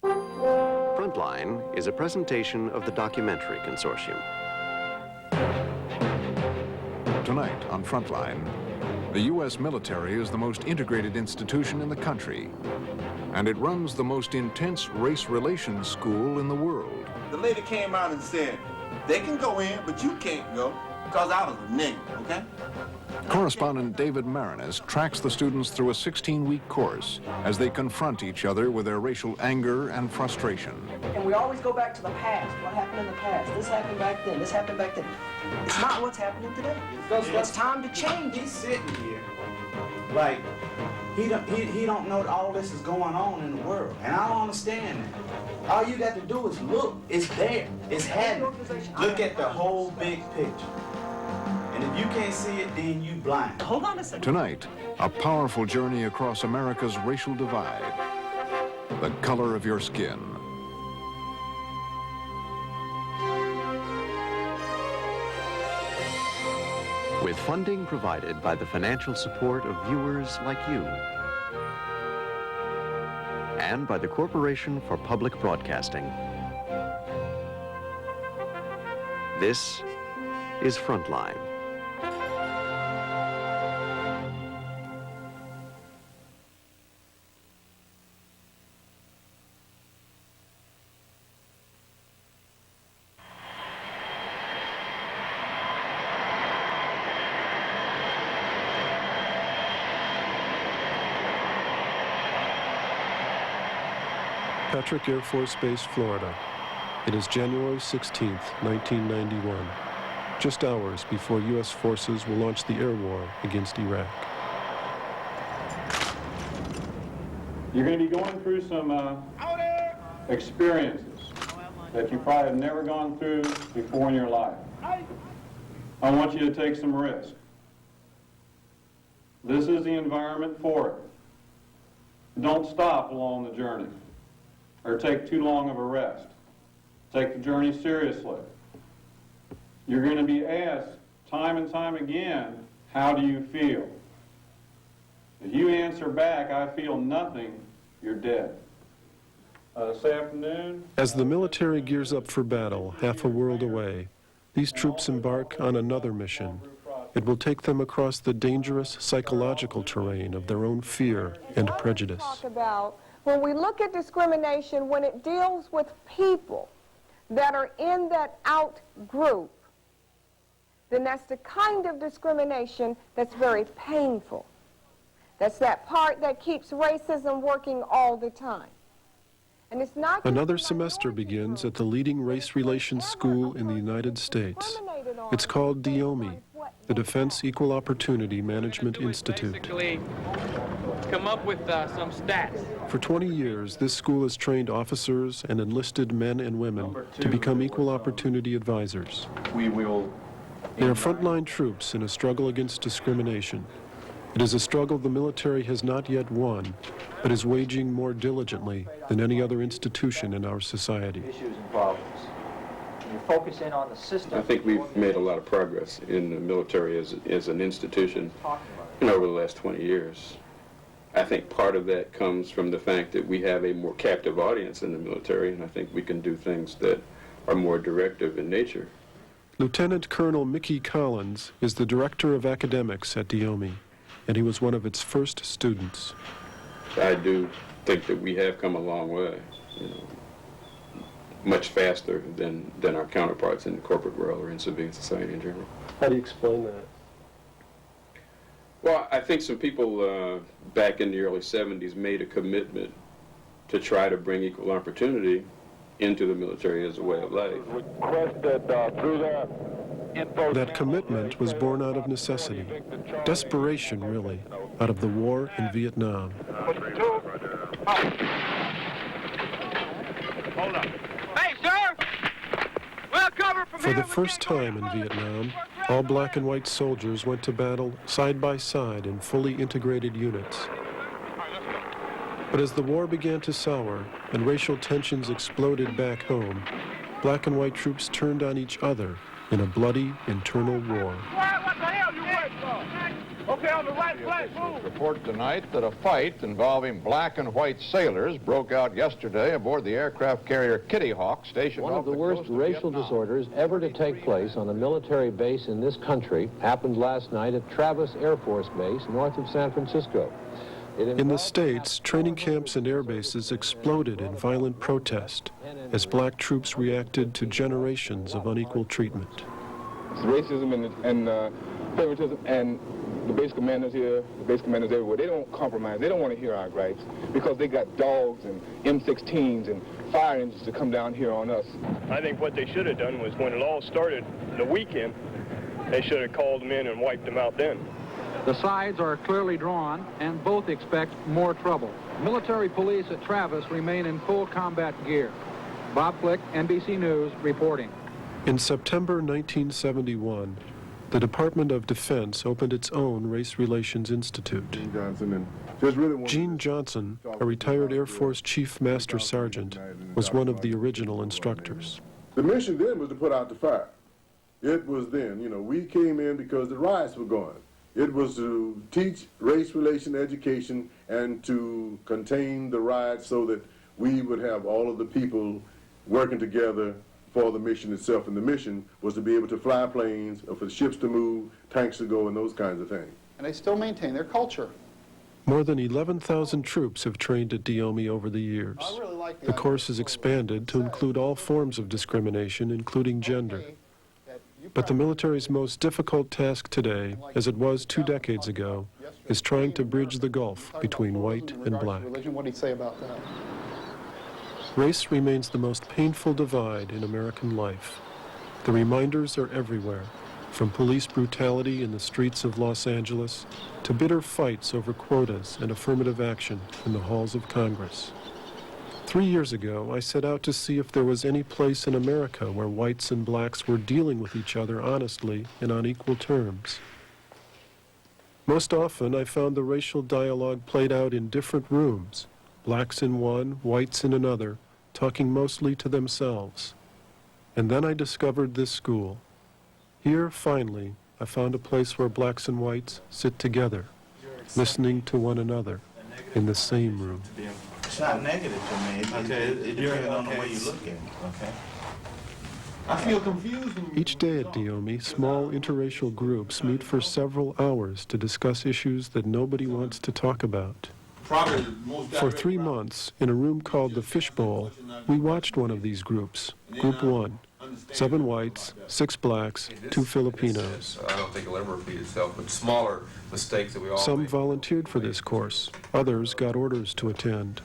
Frontline is a presentation of the Documentary Consortium. Tonight on Frontline, the U.S. military is the most integrated institution in the country, and it runs the most intense race relations school in the world. The lady came out and said, they can go in, but you can't go, because I was a nigger, okay? Correspondent David Maraniss tracks the students through a 16-week course as they confront each other with their racial anger and frustration. And we always go back to the past. What happened in the past? This happened back then. This happened back then. It's not what's happening today. It's time to change. He's sitting here like he don't know that all this is going on in the world, and I don't understand that. All you got to do is look. It's there. It's happening. Look at the whole big picture. And if you can't see it, then you blind. Hold on a second. Tonight, a powerful journey across America's racial divide. The color of your skin. With funding provided by the financial support of viewers like you and by the Corporation for Public Broadcasting. This is Frontline. Patrick Air Force Base, Florida. It is January 16th, 1991, just hours before U.S. forces will launch the air war against Iraq. You're going to be going through some experiences that you probably have never gone through before in your life. I want you to take some risk. This is the environment for it. Don't stop along the journey or take too long of a rest. Take the journey seriously. You're going to be asked time and time again, how do you feel? If you answer back, I feel nothing, you're dead. This afternoon... As the military gears up for battle half a world away, these troops embark on another mission. It will take them across the dangerous psychological terrain of their own fear and prejudice. When we look at discrimination, when it deals with people that are in that out group, then that's the kind of discrimination that's very painful. That's that part that keeps racism working all the time. And it's not Another semester begins at the leading race relations school in the United States. It's called DEOMIE, the Defense Equal Opportunity Management Institute. Come up with some stats. For 20 years, this school has trained officers and enlisted men and women to become equal opportunity advisors. They are frontline troops in a struggle against discrimination. It is a struggle the military has not yet won, but is waging more diligently than any other institution in our society. Issues and problems. You focus in on the system. I think we've made a lot of progress in the military as an institution over the last 20 years. I think part of that comes from the fact that we have a more captive audience in the military, and I think we can do things that are more directive in nature. Lieutenant Colonel Mickey Collins is the director of academics at DEOMIE, and he was one of its first students. I do think that we have come a long way, much faster than our counterparts in the corporate world or in civilian society in general. How do you explain that? Well, I think some people back in the early 70s made a commitment to try to bring equal opportunity into the military as a way of life. That commitment was born out of necessity, desperation really, out of the war in Vietnam. Hold up. Hey, sir! Well, cover from For the first time in Vietnam, all black and white soldiers went to battle side by side in fully integrated units. But as the war began to sour and racial tensions exploded back home, black and white troops turned on each other in a bloody internal war. What the hell you waiting for? Okay, on the right flank, move. Report tonight that a fight involving black and white sailors broke out yesterday aboard the aircraft carrier Kitty Hawk stationed One of the worst racial disorders ever to take place on a military base in this country happened last night at Travis Air Force Base north of San Francisco. In the States, training camps and air bases exploded in violent protest as black troops reacted to generations of unequal treatment. Racism and favoritism, and the base commanders here, the base commanders everywhere, they don't compromise. They don't want to hear our gripes because they got dogs and M16s and fire engines to come down here on us. I think what they should have done was when it all started the weekend, they should have called them in and wiped them out then. The sides are clearly drawn, and both expect more trouble. Military police at Travis remain in full combat gear. Bob Flick, NBC News, reporting. In September 1971, the Department of Defense opened its own Race Relations Institute. Gene Johnson, a retired Air Force Chief Master Sergeant, was one of the original instructors. The mission then was to put out the fire. It was then, we came in because the riots were going. It was to teach race relation education and to contain the riots so that we would have all of the people working together for the mission itself. And the mission was to be able to fly planes, or for the ships to move, tanks to go, and those kinds of things. And they still maintain their culture. More than 11,000 troops have trained at DEOMIE over the years. Really like the course is expanded to include all forms of discrimination, including gender. But the military's most difficult task today, as it was 2 decades ago, is trying to bridge the gulf between white and black. What do you say about that? Race remains the most painful divide in American life. The reminders are everywhere, from police brutality in the streets of Los Angeles to bitter fights over quotas and affirmative action in the halls of Congress. 3 years ago, I set out to see if there was any place in America where whites and blacks were dealing with each other honestly and on equal terms. Most often, I found the racial dialogue played out in different rooms, blacks in one, whites in another, talking mostly to themselves. And then I discovered this school. Here, finally, I found a place where blacks and whites sit together, listening to one another in the same room. It's not negative to me. It depends on the way you look at it. Okay. I feel confused. Each day at DEOMIE, small interracial groups meet for several hours to discuss issues that nobody wants to talk about. For 3 months, in a room called the Fishbowl, we watched one of these groups, Group 1, 7 whites, 6 blacks, 2 Filipinos. I don't think it'll ever repeat itself, but smaller mistakes that we all Some make. volunteered for this course. Others got orders to attend.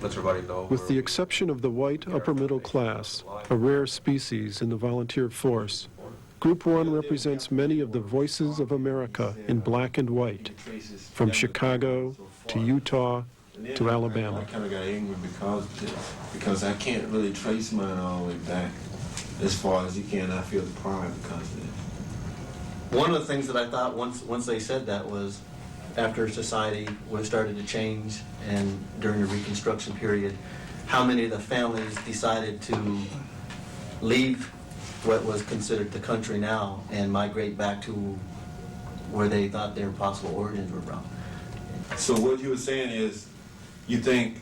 Let everybody know. With the exception of the white upper middle class, a rare species in the volunteer force, Group 1 represents many of the voices of America in black and white, from Chicago to Utah to Alabama. I kind of got angry because I can't really trace mine all the way back as far as you can. I feel the pride because of it. One of the things that I thought once they said that was, after society was started to change and during the Reconstruction period, how many of the families decided to leave what was considered the country now and migrate back to where they thought their possible origins were from. So what you were saying is, you think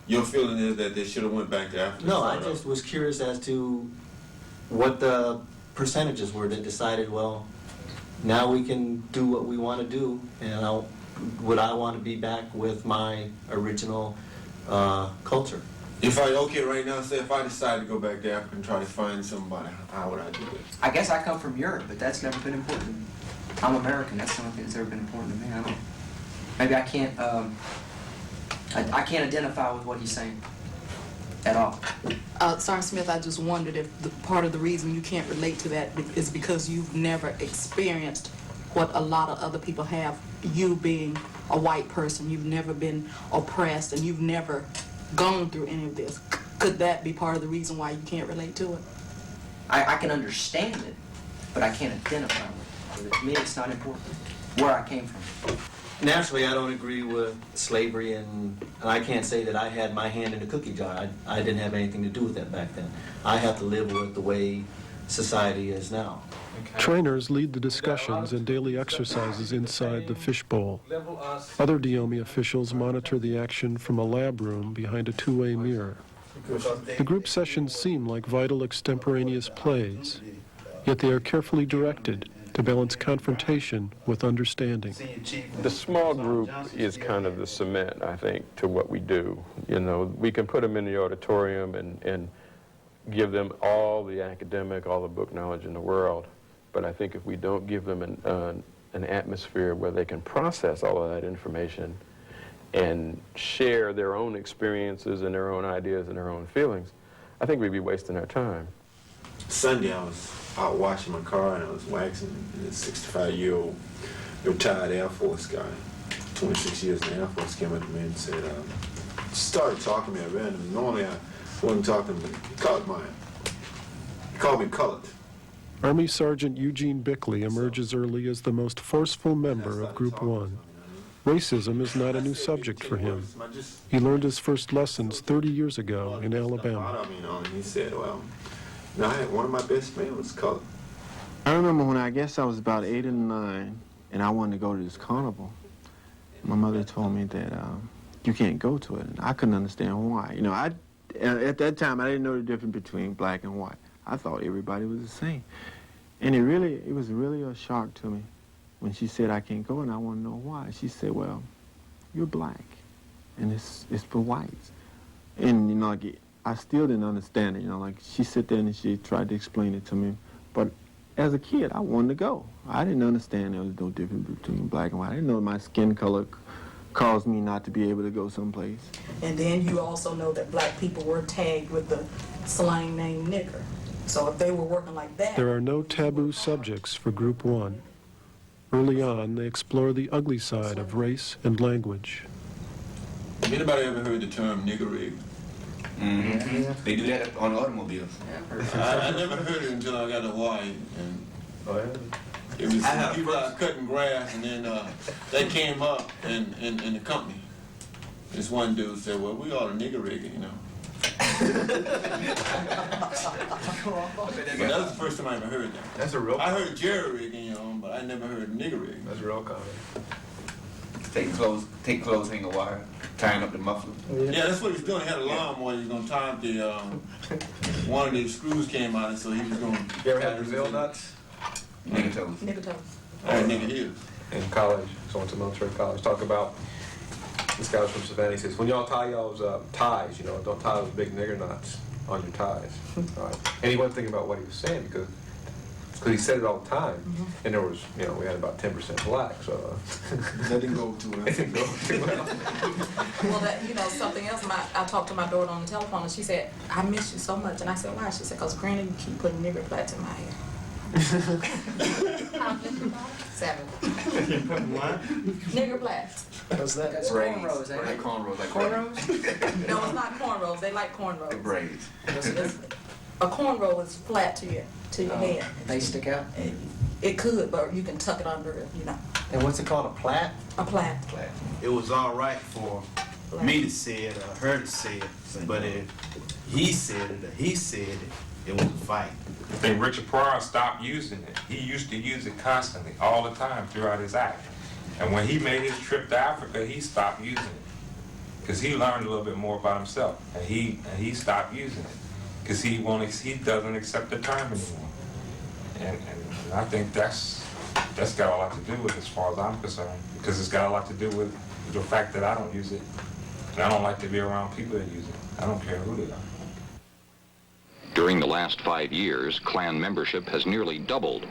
your feeling is that they should have went back to Africa? No, I just was curious as to what the percentages were that decided, well, now we can do what we want to do, and would I want to be back with my original culture? If right now, say if I decided to go back to Africa and try to find somebody, how would I do it? I guess I come from Europe, but that's never been important to me. I'm American. That's the only thing that's ever been important to me. Maybe I can't. I can't identify with what he's saying at all. Sergeant Smith, I just wondered if part of the reason you can't relate to that is because you've never experienced what a lot of other people have. You being a white person, you've never been oppressed, and you've never gone through any of this. Could that be part of the reason why you can't relate to it? I can understand it, but I can't identify with it. To me, it's not important where I came from. Naturally, I don't agree with slavery, and I can't say that I had my hand in the cookie jar. I didn't have anything to do with that back then. I have to live with the way society is now. Trainers lead the discussions and daily exercises inside the fishbowl. Other DEOMIE officials monitor the action from a lab room behind a two-way mirror. The group sessions seem like vital extemporaneous plays, yet they are carefully directed to balance confrontation with understanding. The small group is kind of the cement, I think, to what we do. You know, we can put them in the auditorium and give them all the academic, all the book knowledge in the world. But I think if we don't give them an atmosphere where they can process all of that information and share their own experiences and their own ideas and their own feelings, I think we'd be wasting our time. Sunday, I was out washing my car and I was waxing a 65-year-old retired Air Force guy, 26 years in the Air Force, came up to me and said, started talking to me at random. Normally I wouldn't talk to him, but he called me colored. Army Sergeant Eugene Bickley emerges early as the most forceful member of Group 1. Racism is not a new subject for him. He learned his first lessons 30 years ago in Alabama. He said, well, I had one of my best friends was colored. I remember when I guess I was about 8 or 9, and I wanted to go to this carnival. My mother told me that you can't go to it, and I couldn't understand why. You know, at that time, I didn't know the difference between black and white. I thought everybody was the same. And it was really a shock to me when she said I can't go, and I want to know why. She said, well, you're black, and it's for whites. And, you know, like, I still didn't understand it, you know, like, she sat there and she tried to explain it to me. But as a kid, I wanted to go. I didn't understand there was no difference between black and white. I didn't know my skin color caused me not to be able to go someplace. And then you also know that black people were tagged with the slang name nigger. So if they were working like that... There are no taboo subjects for Group 1. Early on, they explore the ugly side of race and language. Anybody ever heard the term nigger rig? Mm-hmm. They do that on automobiles. I never heard it until I got to Hawaii. It was people out cutting grass, and then they came up in the company. This one dude said, well, we ought to nigger rig it, you know. But that was the first time I ever heard that. That's a real I heard jerry rigging, you know, but I never heard nigger rigging. That's real common. Take clothes, hang a wire, tying up the muffler. Yeah, that's what he was doing. He had a lawnmower. He was going to tie up the, one of the screws came out, and so he was going to... You ever had Brazil nuts? Nigger toes. Nigger toes. Oh, nigger heels. In college, so I went to military college, talk about, this guy was from Savannah, he says, when y'all tie y'all's ties, you know, don't tie those big nigger knots on your ties. Right. And he wasn't thinking about what he was saying because he said it all the time. And there was, you know, we had about 10% black, so... That didn't go too well. It didn't go too well. Well, that, you know, something else, I talked to my daughter on the telephone, and she said, I miss you so much. And I said, why? She said, because Granny, you keep putting nigger plaits in my hair. 7. You putting what? Nigger plaits. What's that? That's Braids. cornrows, eh? Like cornrows. Like Cornrows? No, it's not cornrows. They like cornrows. Braids. A cornrow is flat to your head. They stick out? It could, but you can tuck it under it, you know. And what's it called, a plait? A plait. It was all right for me to say it or her to say it, but if he said it or he said it, it was a fight. I think Richard Pryor stopped using it. He used to use it constantly, all the time, throughout his act. And when he made his trip to Africa, he stopped using it. Because he learned a little bit more about himself. And he stopped using it. Because he doesn't accept the term anymore. And I think that's got a lot to do with it as far as I'm concerned. Because it's got a lot to do with the fact that I don't use it. And I don't like to be around people that use it. I don't care who they are. During the last 5 years, Klan membership has nearly doubled.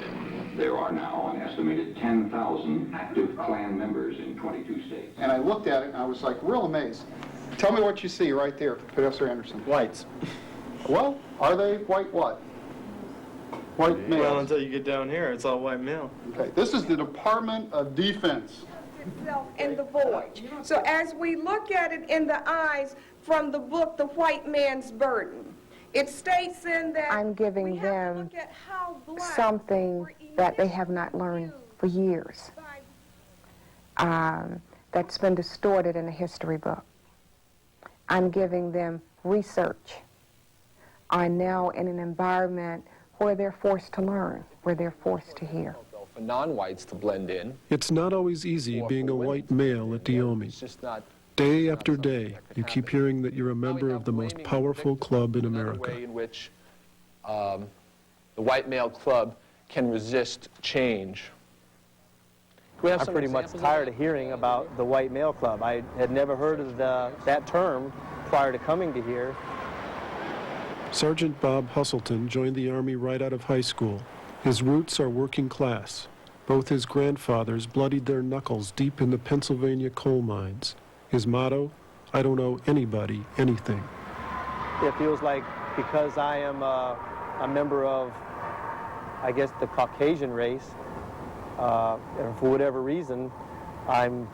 There are now an estimated 10,000 active Klan members in 22 states. And I looked at it and I was like real amazed. Tell me what you see right there, Professor Anderson. Whites. Well, are they white what? White males. Well, until you get down here, it's all white male. Okay, this is the Department of Defense. Itself in the voyage. So as we look at it in the eyes from the book, The White Man's Burden, it states in that I'm giving them something that they have not learned for years. That's been distorted in a history book. I'm giving them research. I'm now in an environment where they're forced to learn, where they're forced to hear. For non-whites to blend in. It's not always easy being a white male at DEOMIE. Day after day, you keep hearing that you're a member of the most powerful club in America. Way in which the white male club can resist change. I'm pretty much tired of hearing about the white male club. I had never heard of that term prior to coming to here. Sergeant Bob Hustleton joined the Army right out of high school. His roots are working class. Both his grandfathers bloodied their knuckles deep in the Pennsylvania coal mines. His motto, I don't owe anybody anything. It feels like because I am a member of, I guess, the Caucasian race, and for whatever reason, I'm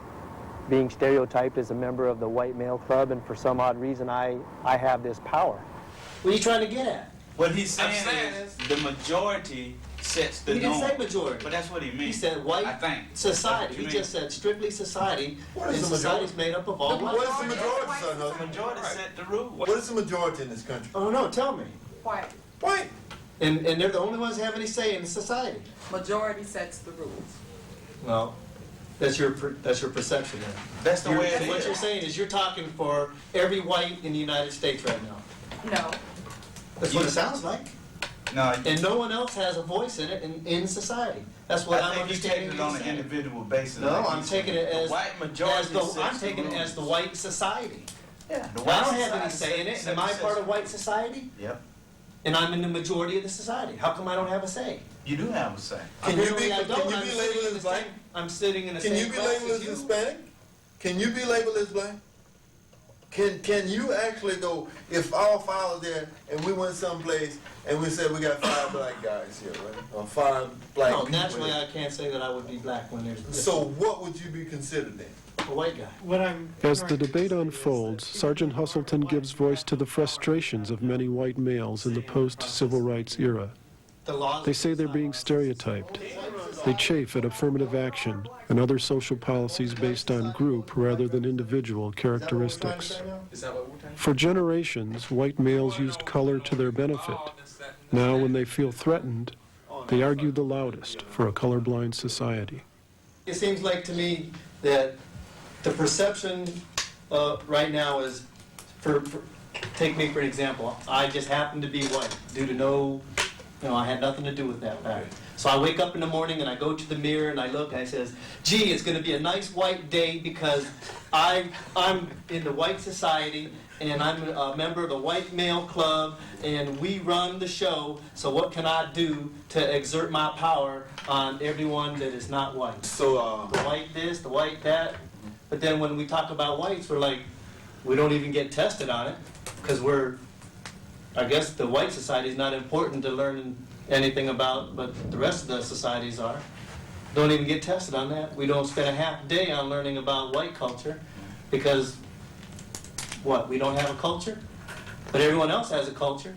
being stereotyped as a member of the white male club, and for some odd reason, I have this power. What are you trying to get at? What he's saying is the majority sets the norm. He didn't say majority. But that's what he means. He said white society. He just said strictly society, and society is made up of all white. What is the majority, son? The majority set the rule. What is the majority in this country? Oh, no, tell me. White. White. And they're the only ones that have any say in society. Majority sets the rules. Well, that's your perception then. That's the way it is. What you're saying is you're talking for every white in the United States right now. No. That's what it sounds like. No. And no one else has a voice in it in society. That's what I'm understanding. I think you're taking it on an individual basis. No, I'm taking it as the white majority. I'm taking it as the white society. Yeah. I don't have any say in it. Am I part of white society? Yep. And I'm in the majority of the society. How come I don't have a say? You do have a say. Can you be labeled as black? I'm sitting in the same Can you be labeled as Hispanic? Can you be labeled as black? Can you actually go, if all five are there and we went someplace and we said we got 5 black guys here, right? Or 5 black people. No, naturally I can't say that I would be black when there's... So what would you be considered then? A white guy. As the debate unfolds, Sergeant Hustleton gives voice to the frustrations of many white males in the post-civil rights era. They say they're being stereotyped. They chafe at affirmative action and other social policies based on group rather than individual characteristics. For generations, white males used color to their benefit. Now, when they feel threatened, they argue the loudest for a colorblind society. It seems like to me that the perception right now is, take me for an example, I just happen to be white due to I had nothing to do with that fact. So I wake up in the morning and I go to the mirror and I look and I says, gee, it's going to be a nice white day because I'm in the white society and I'm a member of the white male club and we run the show, so what can I do to exert my power on everyone that is not white? So the white this, the white that. But then when we talk about whites, we're like, we don't even get tested on it because I guess the white society is not important to learn anything about, but the rest of the societies are. Don't even get tested on that. We don't spend a half day on learning about white culture because, what, we don't have a culture? But everyone else has a culture.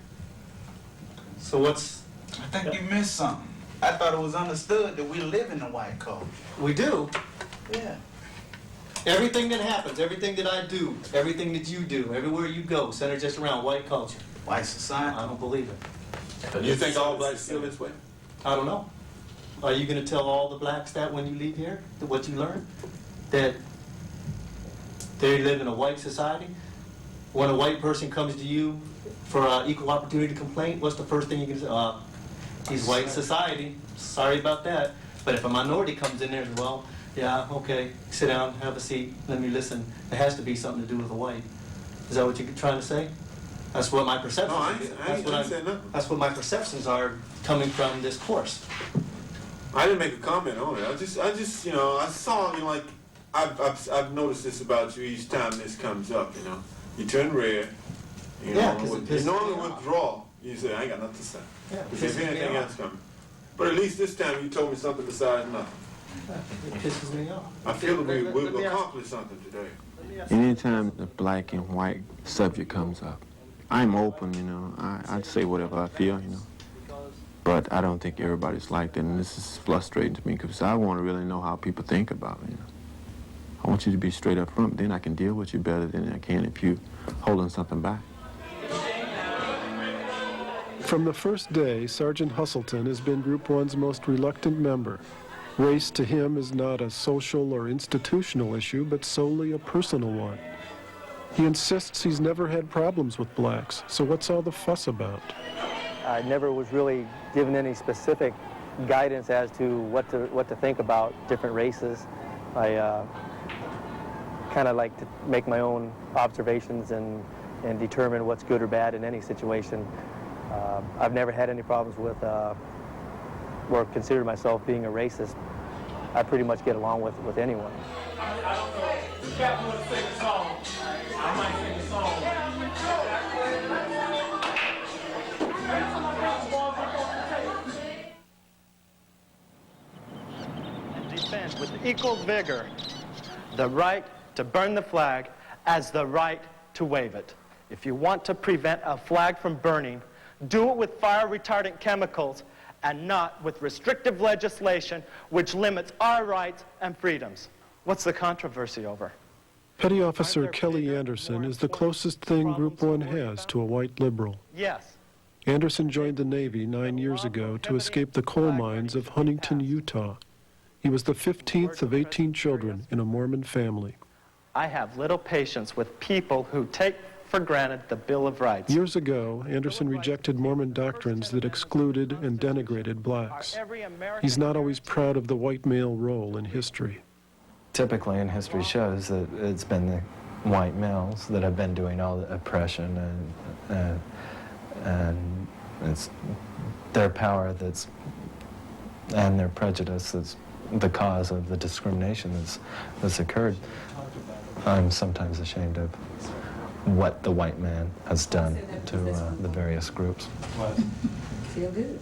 So what's... I think you missed something. I thought it was understood that we live in the white culture. We do. Yeah. Everything that happens, everything that I do, everything that you do, everywhere you go, centers just around white culture. White society? I don't believe it. You think all blacks feel this way? I don't know. Are you going to tell all the blacks that when you leave here, what you learned? That they live in a white society? When a white person comes to you for an equal opportunity complaint, what's the first thing you can say? He's white society. Sorry about that. But if a minority comes in there as well, yeah, okay, sit down, have a seat, let me listen. It has to be something to do with a white. Is that what you're trying to say? That's what my perceptions are. That's what my perceptions are coming from this course. I didn't make a comment on it. I just, I saw, like, I've noticed this about you each time this comes up, You turn red, you normally withdraw. You say, I ain't got nothing to say. Yeah, if anything else coming. But at least this time you told me something besides nothing. It pisses me off. I feel that we've accomplished something today. Anytime the black and white subject comes up, I'm open, I'd say whatever I feel, But I don't think everybody's like that, and this is frustrating to me because I want to really know how people think about it, I want you to be straight up front, then I can deal with you better than I can if you're holding something back. From the first day, Sergeant Hustleton has been Group 1's most reluctant member. Race to him is not a social or institutional issue, but solely a personal one. He insists he's never had problems with blacks, so what's all the fuss about? I never was really given any specific guidance as to what to think about different races. I kind of like to make my own observations and determine what's good or bad in any situation. I've never had any problems with or considered myself being a racist. I pretty much get along with anyone. I don't know. The captain want to sing a song. I might sing a song. And defend with equal vigor the right to burn the flag as the right to wave it. If you want to prevent a flag from burning, do it with fire-retardant chemicals and not with restrictive legislation which limits our rights and freedoms. What's the controversy over? Petty Officer Kelly Anderson is the closest thing Group 1 has to a white liberal. Yes. Anderson joined the Navy 9 years ago to escape the coal mines of Huntington, Utah. He was the 15th of 18 children in a Mormon family. I have little patience with people who take for granted the Bill of Rights. Years ago, Anderson rejected Mormon doctrines that excluded and denigrated blacks. He's not always proud of the white male role in history. Typically, in history shows that it's been the white males that have been doing all the oppression, and it's their power and their prejudice that's the cause of the discrimination that's occurred. I'm sometimes ashamed of what the white man has done to the various groups. Feel good.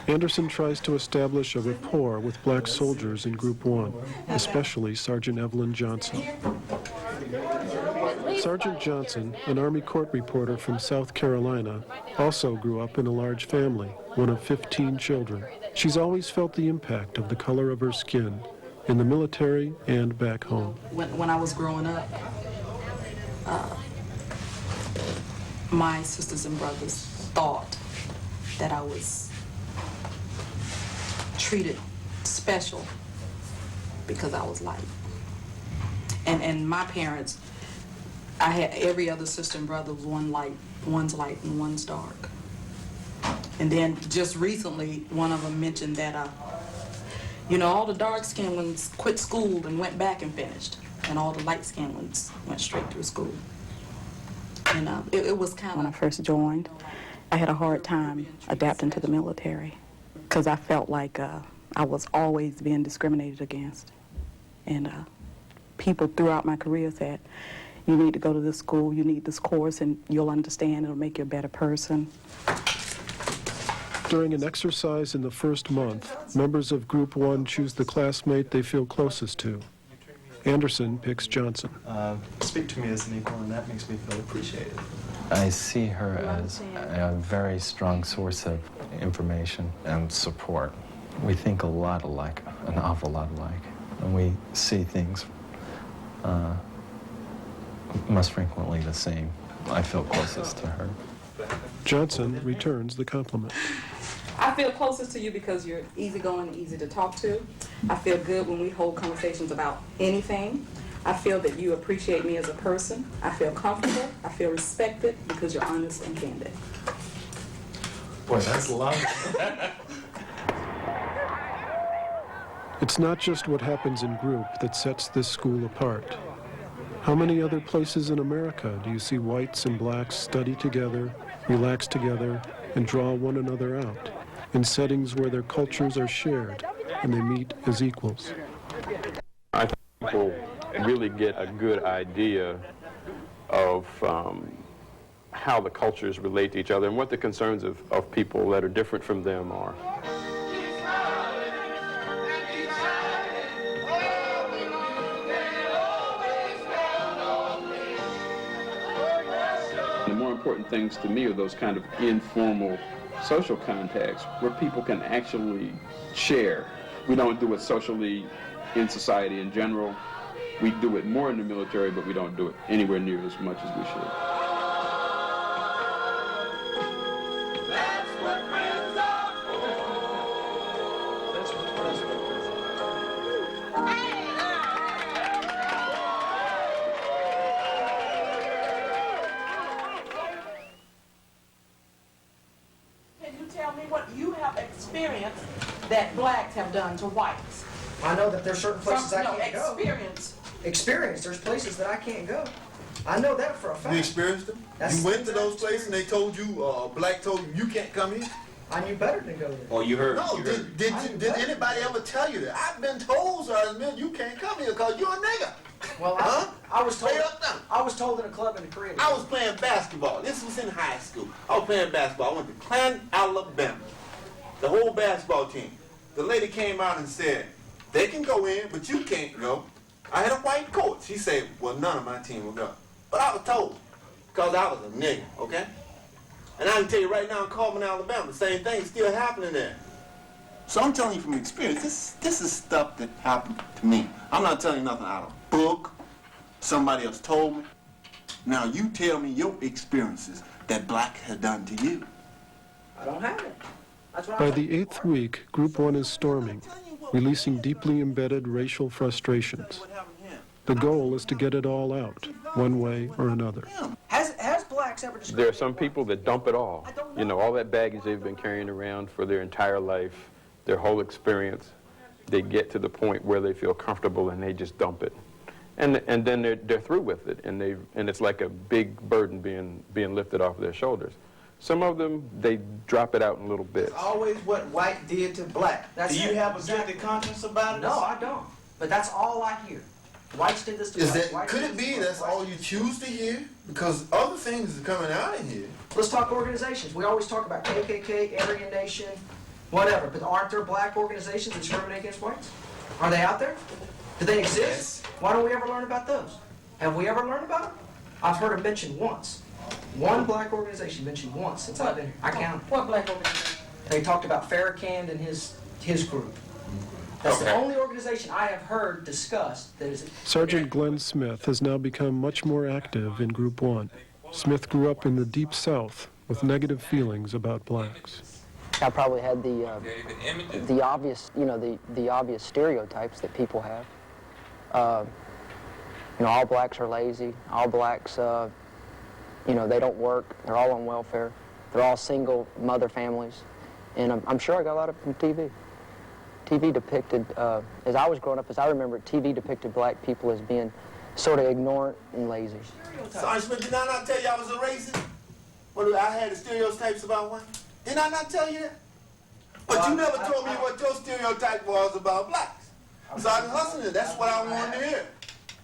Anderson tries to establish a rapport with black soldiers in Group 1, especially Sergeant Evelyn Johnson. Sergeant Johnson, an Army Court reporter from South Carolina, also grew up in a large family, one of 15 children. She's always felt the impact of the color of her skin, in the military and back home. When I was growing up, my sisters and brothers thought that I was treated special because I was light. And my parents, I had every other sister and brother, one's light and one's dark. And then just recently, one of them mentioned that, all the dark-skinned ones quit school and went back and finished, and all the light-skinned ones went straight through school. And it was kind of... When I first joined, I had a hard time adapting to the military because I felt like I was always being discriminated against. And people throughout my career said, you need to go to this school, you need this course, and you'll understand, it'll make you a better person. During an exercise in the first month, members of Group 1 choose the classmate they feel closest to. Anderson picks Johnson. Speak to me as an equal, and that makes me feel appreciated. I see her as a very strong source of information and support. We think a lot alike, an awful lot alike, and we see things most frequently the same. I feel closest to her. Johnson returns the compliment. I feel closest to you because you're easygoing and easy to talk to. I feel good when we hold conversations about anything. I feel that you appreciate me as a person. I feel comfortable. I feel respected because you're honest and candid. Boy, that's lovely. It's not just what happens in group that sets this school apart. How many other places in America do you see whites and blacks study together, relax together, and draw one another out, in settings where their cultures are shared and they meet as equals? I think people really get a good idea of how the cultures relate to each other and what the concerns of people that are different from them are. The more important things to me are those kind of informal social contacts where people can actually share. We don't do it socially in society in general. We do it more in the military, but we don't do it anywhere near as much as we should. you have experience that blacks have done to whites. I know that there's certain places I can't go. Experience. Experience. There's places that I can't go. I know that for a fact. You experienced them? You went to those places and they told you, black told you, you can't come here? I knew better than go there. Oh, you heard? No, did anybody ever tell you that? I've been told, Sergeant, you can't come here because you're a nigga. Well, I was told. Straight up now. I was told in a club in the Caribbean. I was playing basketball. This was in high school. I was playing basketball. I went to Clanton, Alabama. The whole basketball team. The lady came out and said, they can go in, but you can't go. I had a white coach. She said, well, none of my team will go. But I was told, because I was a nigga, okay? And I can tell you right now in Coleman, Alabama, the same thing is still happening there. So I'm telling you from experience, this is stuff that happened to me. I'm not telling you nothing out of a book. Somebody else told me. Now you tell me your experiences that black has done to you. I don't have it. That's what By the 8th week, Group 1 is storming, releasing deeply embedded racial frustrations. The goal is to get it all out, one way or another. Has blacks ever There are some people that dump it all. You know, all that baggage they've been carrying around for their entire life, their whole experience, they get to the point where they feel comfortable and they just dump it. And then they're through with it, and it's like a big burden being lifted off their shoulders. Some of them, they drop it out in little bits. It's always what white did to black. That's Do you it. have a guilty conscience about it? No, I don't. But that's all I hear. Whites did this to blacks. Could it be that's all you choose to hear? Because other things are coming out in here. Let's talk organizations. We always talk about KKK, Aryan Nation, whatever. But aren't there black organizations that discriminate against whites? Are they out there? Do they exist? Why don't we ever learn about those? Have we ever learned about them? I've heard them mentioned once. One black organization mentioned once since I've been here. I counted. What black organization? They talked about Farrakhan and his group. That's the only organization I have heard discussed that is... Sergeant Glenn Smith has now become much more active in Group 1. Smith grew up in the Deep South with negative feelings about blacks. I probably had the obvious, the obvious stereotypes that people have. All blacks are lazy. All blacks, they don't work. They're all on welfare. They're all single mother families. And I'm sure I got a lot of it from TV. TV depicted, as I was growing up, as I remember it, TV depicted black people as being sort of ignorant and lazy. Sergeant Smith, did I not tell you I was a racist? Well, I had the stereotypes about white. Did I not tell you that? But you never told me what your stereotype was about blacks. Sergeant Huston, that's what I wanted to hear.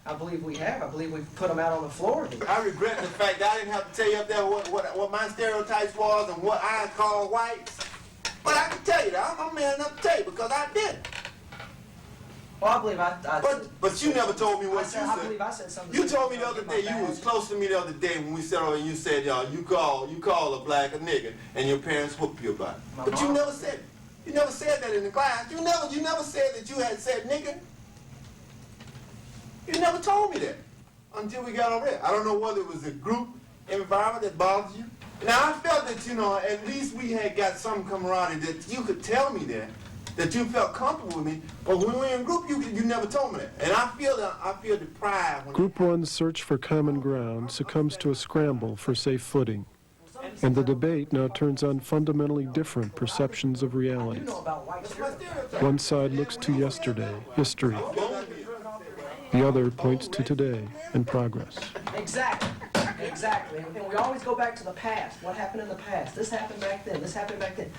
I believe we have. I believe we've put them out on the floor. I regret the fact that I didn't have to tell you up there what my stereotypes was and what I call whites. But I can tell you that. I'm man enough to tell you because I did. Well, I believe But you never told me what you said. I believe I said something. You told me the other day, you was close to me the other day when we sat over and you said, you call a black a nigger and your parents whooped you about it. But you never said it. You never said that in the class. You never said that you had said nigger. You never told me that until we got over there. I don't know whether it was the group environment that bothered you. Now, I felt that, at least we had got some camaraderie that you could tell me that you felt comfortable with me. But when we were in group, you never told me that. And I feel deprived. Group 1's search for common ground succumbs to a scramble for safe footing. And the debate now turns on fundamentally different perceptions of reality. One side looks to yesterday, history. The other points to today and progress. Exactly. And we always go back to the past. What happened in the past? This happened back then. This happened back then.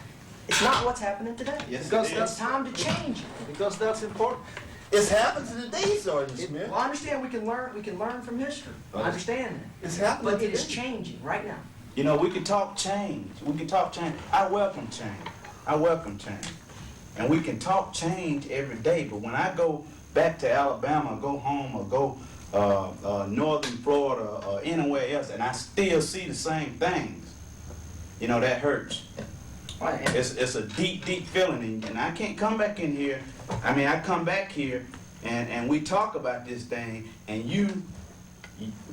It's not what's happening today. Yes, because it's time to change it. Because that's important. It's happened to today, Sergeant Smith. Well, I understand we can learn from history. I understand that. It's happening But it is changing right now. We can talk change. We can talk change. I welcome change. I welcome change. And we can talk change every day, but when I go back to Alabama, go home, or go northern Florida, or anywhere else, and I still see the same things, that hurts. It's a deep, deep feeling, and I can't come back in here. I come back here, and we talk about this thing, and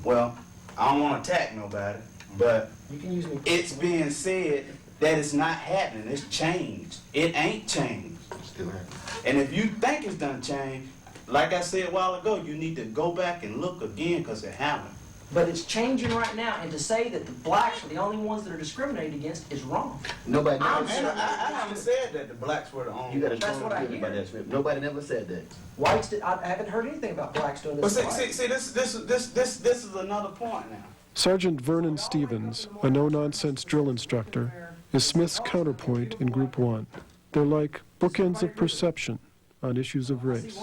well, I don't want to attack nobody, but you can use me. It's being said that it's not happening. It's changed. It ain't changed. Still happening. And if you think it's done changed, like I said a while ago, you need to go back and look again because it happened. But it's changing right now, and to say that the blacks are the only ones that are discriminated against is wrong. Nobody I'm never said I haven't said that the blacks were the only. You got to That's what I totally hear. about that, Smith. Nobody never said that. Whites, I haven't heard anything about blacks doing But this. see, this is another point now. Sergeant Vernon Stevens, a no-nonsense drill instructor, is Smith's counterpoint in Group 1. They're like bookends of perception on issues of race.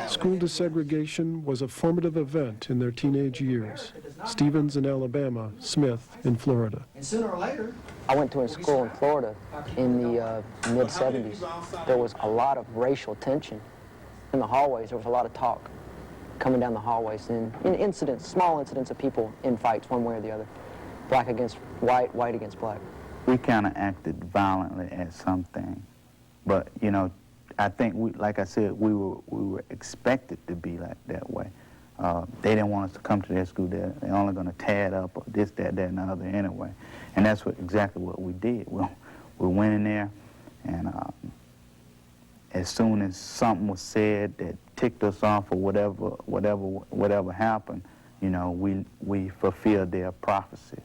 School desegregation was a formative event in their teenage years. Stevens in Alabama, Smith in Florida. And sooner or later, I went to a school in Florida in the mid-70s. There was a lot of racial tension in the hallways. There was a lot of talk coming down the hallways, and incidents, small incidents of people in fights one way or the other. Black against white, white against black. We kind of acted violently at something, but you know, I think like I said, we were expected to be like that way. They didn't want us to come to their school. They're only going to tear it up or this, that, and the other anyway. And that's exactly what we did. We went in there, and as soon as something was said that ticked us off or whatever happened, you know, we fulfilled their prophecy.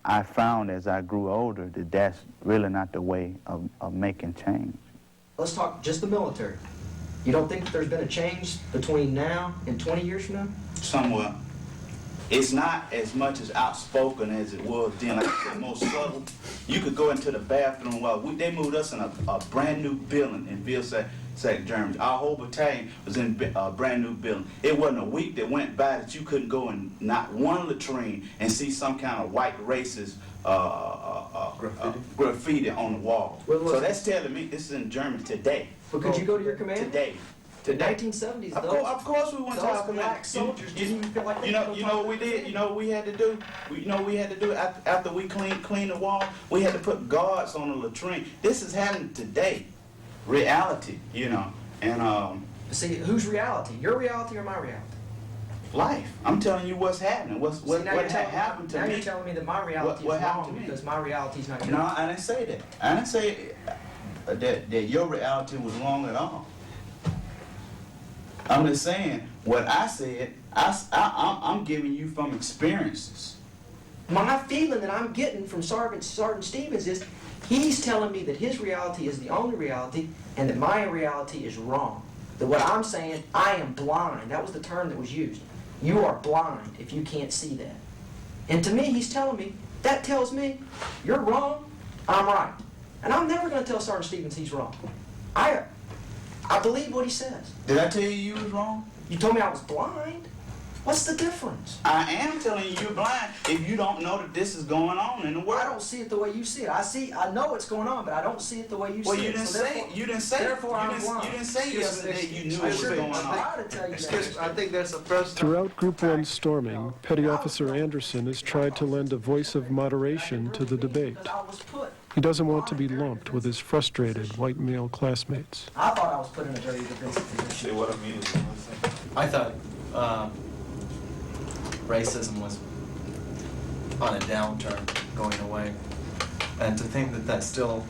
I found as I grew older that that's really not the way of making change. let's talk just the military. You don't think that there's been a change between now and 20 years from now? Somewhat. It's not as much as outspoken as it was then, like I said, more subtle. You could go into the bathroom. Well, they moved us in a brand new building in Vilsack, Germany. Our whole battalion was in a brand new building. It wasn't a week that went by that you couldn't go in not one latrine and see some kind of white racist graffiti on the wall. So that's telling me this is in Germany today. But could you go to your command? Today. In the 1970s, of course we went to our command. Black soldiers didn't even feel like they you know what we did? You know what we had to do? After we cleaned the wall, we had to put guards on the latrine. This is happening today. Reality, you know. And see, whose reality? Your reality or my reality? Life. I'm telling you what's happening. What happened to me? Now you're telling me that my reality is wrong because my reality is not yours. No, I didn't say that. I didn't say that your reality was wrong at all. I'm just saying, what I said, I'm giving you from experiences. My feeling that I'm getting from Sergeant Stevens is he's telling me that his reality is the only reality and that my reality is wrong. That what I'm saying, I am blind. That was the term that was used. You are blind if you can't see that. And to me, he's telling me, that tells me, you're wrong, I'm right. And I'm never going to tell Sergeant Stevens he's wrong. I believe what he says. Did I tell you you was wrong? You told me I was blind. What's the difference? I am telling you you're blind if you don't know that this is going on in the world. I don't see it the way you see it. I know what's going on, but I don't see it the way you see it. Well, you didn't say it. You didn't say it. Therefore, I'm blind. You didn't say yesterday you knew what was going on. I think there's a first. Throughout Group 1 storming, Petty Officer Anderson has tried to lend a voice of moderation to the debate. He doesn't want to be lumped with his frustrated white male classmates. I thought I was put in a very defensive position. Say what I mean. I thought racism was on a downturn, going away. And to think that that still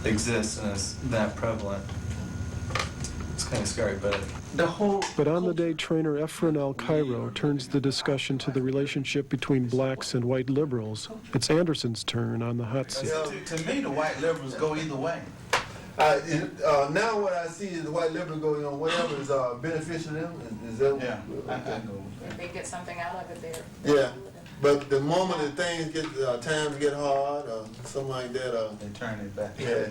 exists and is that prevalent, it's kind of scary, but But on the day trainer Efren Al-Cairo turns the discussion to the relationship between blacks and white liberals, it's Anderson's turn on the hot seat. To me, the white liberals go either way. Now what I see is the white liberals going on whatever is beneficial to them. Is that If they get something out of it, Yeah, but the moment that things get, times get hard or something like that, they turn it back. Yeah.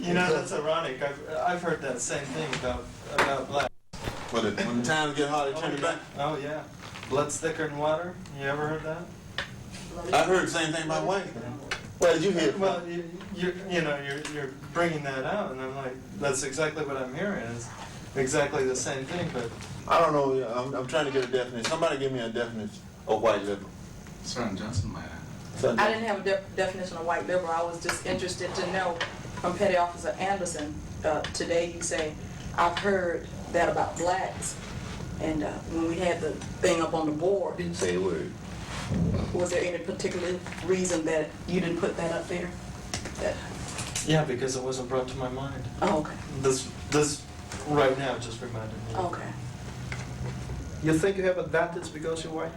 You know, that's ironic. I've heard that same thing about blacks. When times get hard, they turn it back? Oh, yeah. Blood's thicker than water. You ever heard that? I heard the same thing about white. Where did you hear it from? Well, you're bringing that out, and I'm like, that's exactly what I'm hearing. It's exactly the same thing, but... I don't know. I'm trying to get a definition. Somebody give me a definition of white liberal. Sergeant Johnson might have. I didn't have a definition of white liberal. I was just interested to know from Petty Officer Anderson. Today you say, I've heard that about blacks. And when we had the thing up on the board. Didn't say a word. Was there any particular reason that you didn't put that up there? Yeah, because it wasn't brought to my mind. Oh, okay. This right now just reminded me. Okay. You think you have advantage because you're white?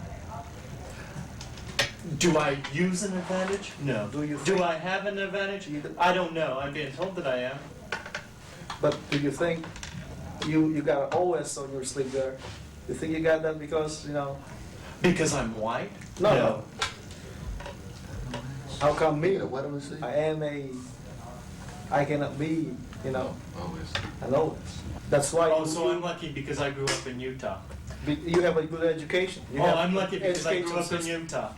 Do I use an advantage? No. Do I have an advantage? I don't know. I'm being told that I am. But do you think you got an OS on your sleeve there? You think you got that because, you know? Because I'm white? No. How come me? What do we see? I cannot be, you know, an OS. That's why. Oh, so I'm lucky because I grew up in Utah. You have a good education. I'm lucky because I grew up in Utah.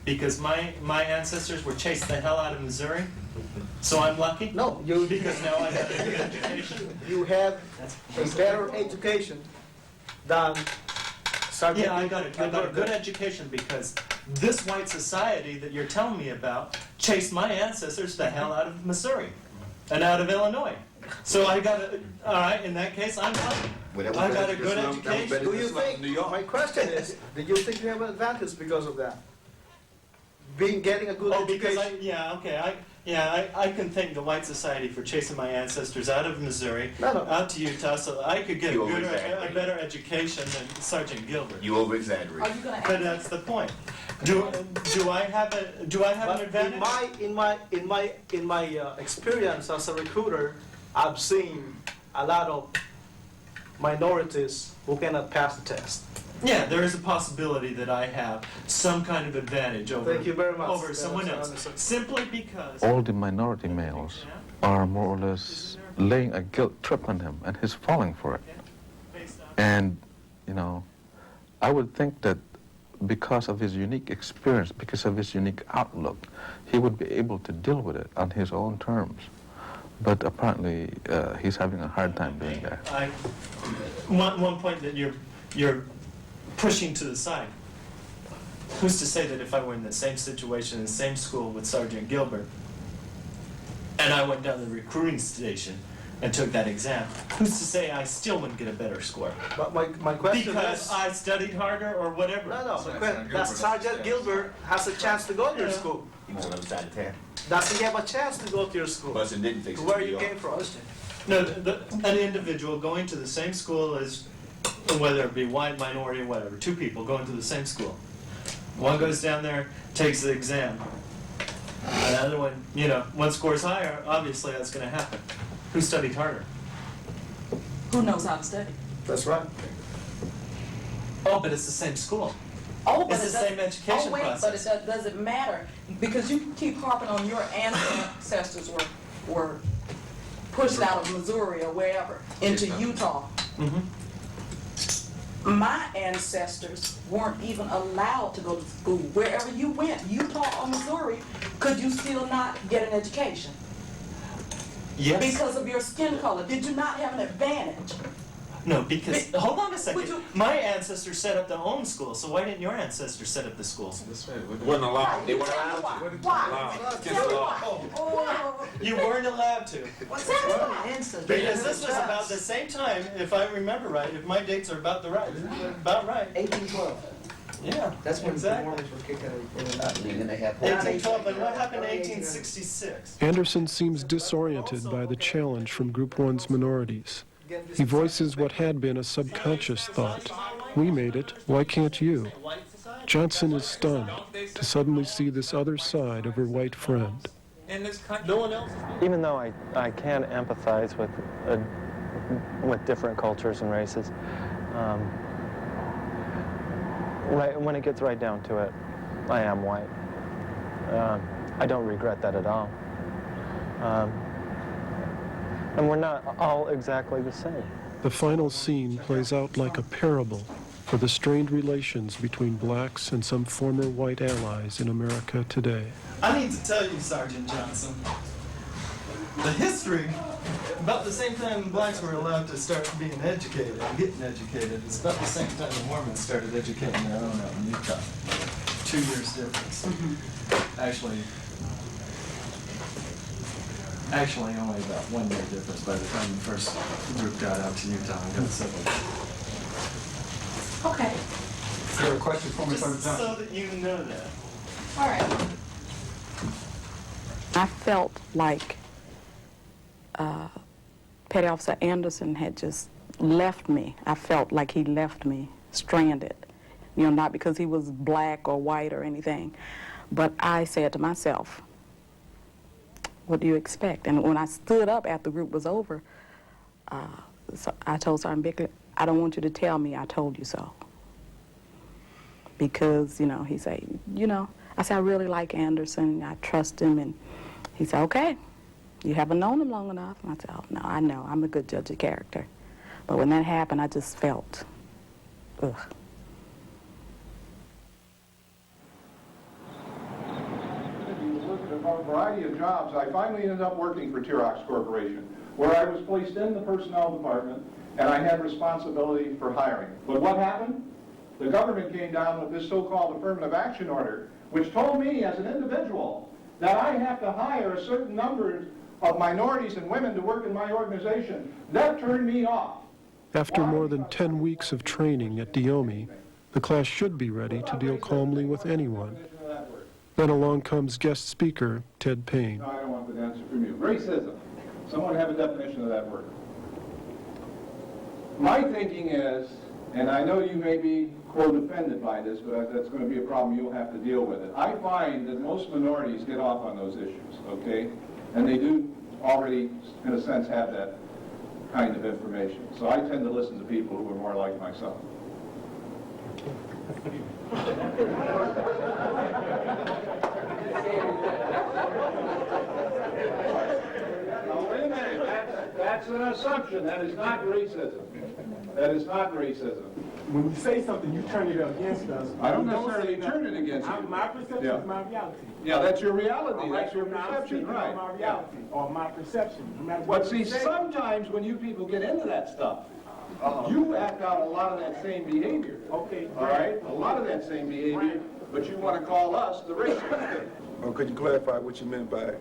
Because my ancestors were chased the hell out of Missouri. So I'm lucky? No, because now I have a good education. You have a better education than Sergeant. Yeah, I got a good education because this white society that you're telling me about chased my ancestors the hell out of Missouri and out of Illinois. So I got all right, in that case, I'm lucky. I got a good education. Do you think, my question is, do you think you have an advantage because of that? Getting a good education? Because I can thank the white society for chasing my ancestors out of Missouri, out to Utah, so that I could get a better education than Sergeant Gilbert. You over-exaggerate. But that's the point. Do I have an advantage? In my experience as a recruiter, I've seen a lot of minorities who cannot pass the test. Yeah, there is a possibility that I have some kind of advantage over, Thank you very much. over someone else, simply because... All the minority males are more or less laying a guilt trip on him, and he's falling for it. And, you know, I would think that because of his unique experience, because of his unique outlook, he would be able to deal with it on his own terms. But apparently, he's having a hard time doing that. One point that you're pushing to the side. Who's to say that if I were in the same situation, in the same school with Sergeant Gilbert, and I went down to the recruiting station and took that exam, who's to say I still wouldn't get a better score? But my question because is... I studied harder or whatever? No, that Sergeant Gilbert has a chance to go to your school. He was on the other side of town. Does he have a chance to go to your school? Bustin' didn't fix it. Where you came from? No, an individual going to the same school as, whether it be white, minority, whatever, two people going to the same school. One goes down there, takes the exam. Another one, you know, one scores higher, obviously that's going to happen. Who studied harder? Who knows how to study? That's right. Oh, but it's the same school. Oh, but it's the same education process. But it doesn't matter because you keep harping on your ancestors were pushed out of Missouri or wherever into Utah. My ancestors weren't even allowed to go to school. Wherever you went, Utah or Missouri, could you still not get an education? Yes. Because of your skin color. Did you not have an advantage? No, because, hold on a second. My ancestors set up their own school, so why didn't your ancestors set up the schools? It wasn't allowed. They weren't allowed to. Why? You weren't allowed to. Because this was about the same time, if I remember right, if my dates are about right. 1812. Yeah, that's when exactly. the Mormons were kicked out of 1812, and what happened in 1866? Anderson seems disoriented by the challenge from Group 1's minorities. He voices what had been a subconscious thought. We made it, why can't you? Johnson is stunned to suddenly see this other side of her white friend. No one else. Even though I can empathize with different cultures and races, right when it gets right down to it, I am white. I don't regret that at all. And we're not all exactly the same. The final scene plays out like a parable for the strained relations between blacks and some former white allies in America today. I need to tell you, Sergeant Johnson, the history, about the same time blacks were allowed to start being educated and getting educated, it's about the same time the Mormons started educating their own out in Utah. 2 years difference. Actually, only about 1 year difference by the time the first group got out to Utah and got settled. Okay. Is there a question for me, Sergeant Johnson? So that you know that. All right. I felt like Petty Officer Anderson had just left me. I felt like he left me stranded. You know, not because he was black or white or anything. But I said to myself, what do you expect? And when I stood up after the group was over, so I told Sergeant Bickley, I don't want you to tell me I told you so. Because, you know, he said, you know, I said, I really like Anderson, I trust him, and he said, okay, you haven't known him long enough. And I said, oh, no, I know, I'm a good judge of character. But when that happened, I just felt, ugh. A variety of jobs, I finally ended up working for Xerox Corporation, where I was placed in the personnel department, and I had responsibility for hiring. But what happened? The government came down with this so-called affirmative action order, which told me as an individual that I have to hire a certain number of minorities and women to work in my organization. That turned me off. After more than 10 weeks of training at DEOMIE, the class should be ready to deal calmly with anyone. Then along comes guest speaker Ted Payne. No, I don't want the answer from you. Racism. Someone have a definition of that word. My thinking is, and I know you may be, quote, offended by this, but that's going to be a problem you'll have to deal with it. I find that most minorities get off on those issues, okay? And they do already, in a sense, have that kind of information. So I tend to listen to people who are more like myself. Now, wait a minute. That's an assumption. That is not racism. That is not racism. When you say something, you turn it against us. I don't necessarily turn it against you. My perception is my reality. Yeah, that's your reality. That's your perception, right? My reality or my perception. No matter But what see, you say. sometimes when you people get into that stuff, you act out a lot of that same behavior. Okay. All right? A lot of that same behavior, but you want to call us the racists. Or could you clarify what you meant by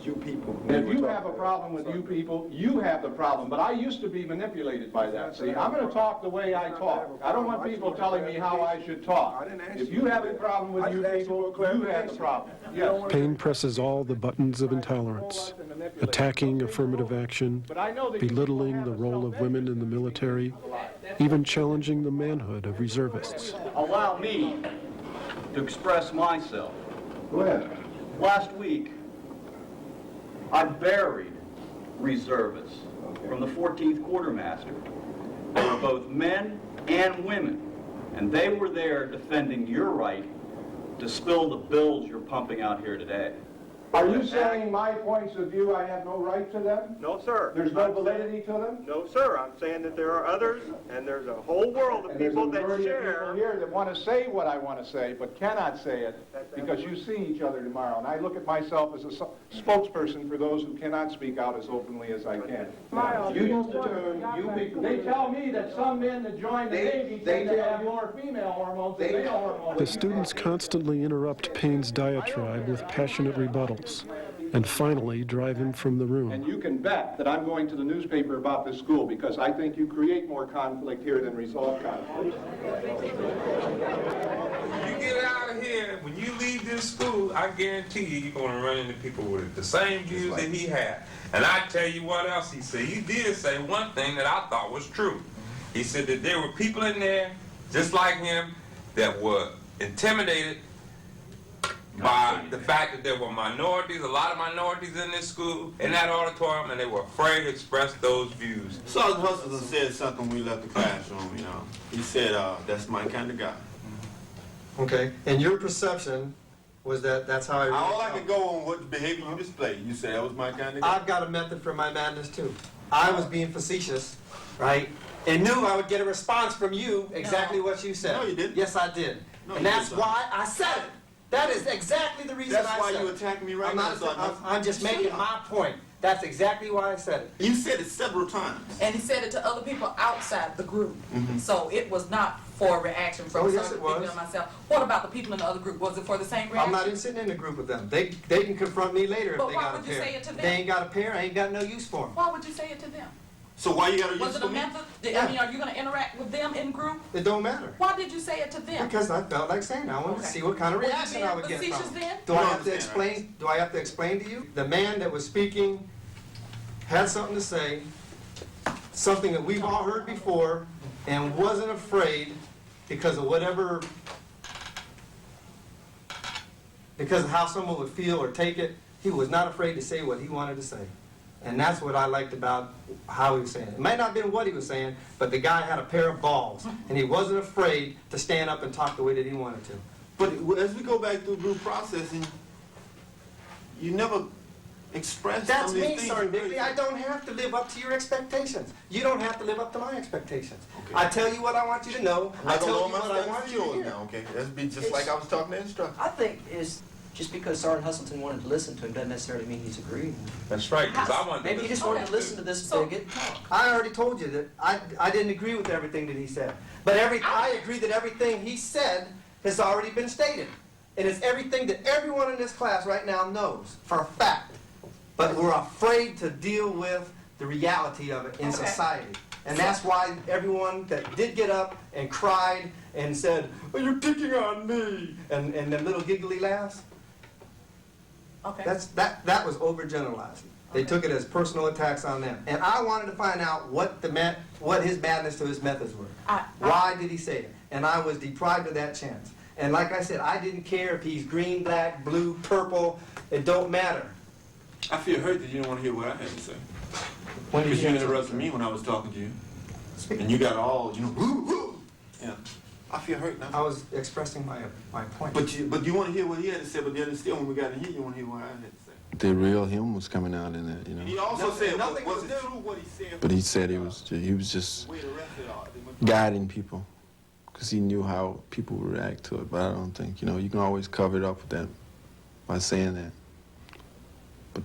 you people? If you have a problem with you people, you have the problem. But I used to be manipulated by that. See, I'm going to talk the way I talk. I don't want people telling me how I should talk. If you have a problem with you people, you have the problem. Yes. Payne presses all the buttons of intolerance, attacking affirmative action, belittling the role of women in the military, even challenging the manhood of reservists. Allow me to express myself. Go ahead. Last week, I buried reservists from the 14th Quartermaster. They were both men and women, and they were there defending your right to spill the bills you're pumping out here today. Are you saying my points of view, I have no right to them? No, sir. There's no validity to them? No, sir. I'm saying that there are others, and there's a whole world of people that There's a majority of share. people here that want to say what I want to say, but cannot say it because you see each other tomorrow. And I look at myself as a spokesperson for those who cannot speak out as openly as I can. You used the term, you people. They tell me that some men that join the Navy tend to have more female hormones than male hormones. The students constantly interrupt Payne's diatribe with passionate rebuttals, and finally drive him from the room. And you can bet that I'm going to the newspaper about this school because I think you create more conflict here than resolve conflict. You get out of here, when you leave this school, I guarantee you, you're going to run into people with the same views that he had. And I tell you what else he said. He did say one thing that I thought was true. He said that there were people in there, just like him, that were intimidated by the fact that there were minorities, a lot of minorities in this school, in that auditorium, and they were afraid to express those views. Sergeant Hutchinson said something when we left the classroom, you know. He said, that's my kind of guy. Okay, and your perception was that that's how I really All I felt. could go on what behavior you displayed. You said that was my kind of guy. I've got a method for my madness too. I was being facetious, right? And knew I would get a response from you exactly what you said. No, you didn't. Yes, I did. No, and you that's didn't. why I said it. That is exactly the reason That's I why said you it. attacking me right I'm now, not- Sergeant. I'm just making my point. That's exactly why I said it. You said it several times. And he said it to other people outside the group. So it was not for a reaction from Oh, yes, certain it people was. and myself. What about the people in the other group? Was it for the same reaction? I'm not even sitting in the group with them. They can confront me later But if they why got a would you pair. say it to them? They ain't got a pair. I ain't got no use for them. Why would you say it to them? So why you got to use Was it a for me? method? I mean, are you going to interact with them in group? It don't matter. Why did you say it to them? Because I felt like saying it. I wanted to see what kind of Were you reaction being I would get facetious from then? it. Do I have to explain? Do I have to explain to you? The man that was speaking had something to say, something that we've all heard before, and wasn't afraid because of whatever, because of how someone would feel or take it, he was not afraid to say what he wanted to say. And that's what I liked about how he was saying it. It might not have been what he was saying, but the guy had a pair of balls, and he wasn't afraid to stand up and talk the way that he wanted to. But as we go back through group processing, you never express That's some of these me, things. Sergeant Biggley. I don't have to live up to your expectations. You don't have to live up to my expectations. Okay. I tell you what I want you to know. I tell you what I want you to hear. Now, okay? Let's be just like I was talking to instructor. I think is just because Sergeant Hustleton wanted to listen to him doesn't necessarily mean he's agreeing. That's right, because I wanted Maybe he just wanted to listen to this bigot talk. I already told you that I didn't agree with everything that he said. But I agree that everything he said has already been stated. And it's everything that everyone in this class right now knows for a fact. But we're afraid to deal with the reality of it in society. And that's why everyone that did get up and cried and said, "Oh, you're picking on me," and the little giggly laughs, Okay. that was overgeneralizing. They took it as personal attacks on them. And I wanted to find out what his madness to his methods were. Why did he say it? And I was deprived of that chance. And like I said, I didn't care if he's green, black, blue, purple. It don't matter. I feel hurt that you don't want to hear what I had to say. When did Because you you interrupted me when I was talking to you. And you got all, woo, woo. Yeah. I feel hurt now. I was expressing my point. But you want to hear what he had to say, but then still when we got in here, you want to hear what I had to say. The real him was coming out in that, He also said, was it true what he said? But he said he was just guiding people because he knew how people would react to it. But I don't think, you can always cover it up with that by saying that. But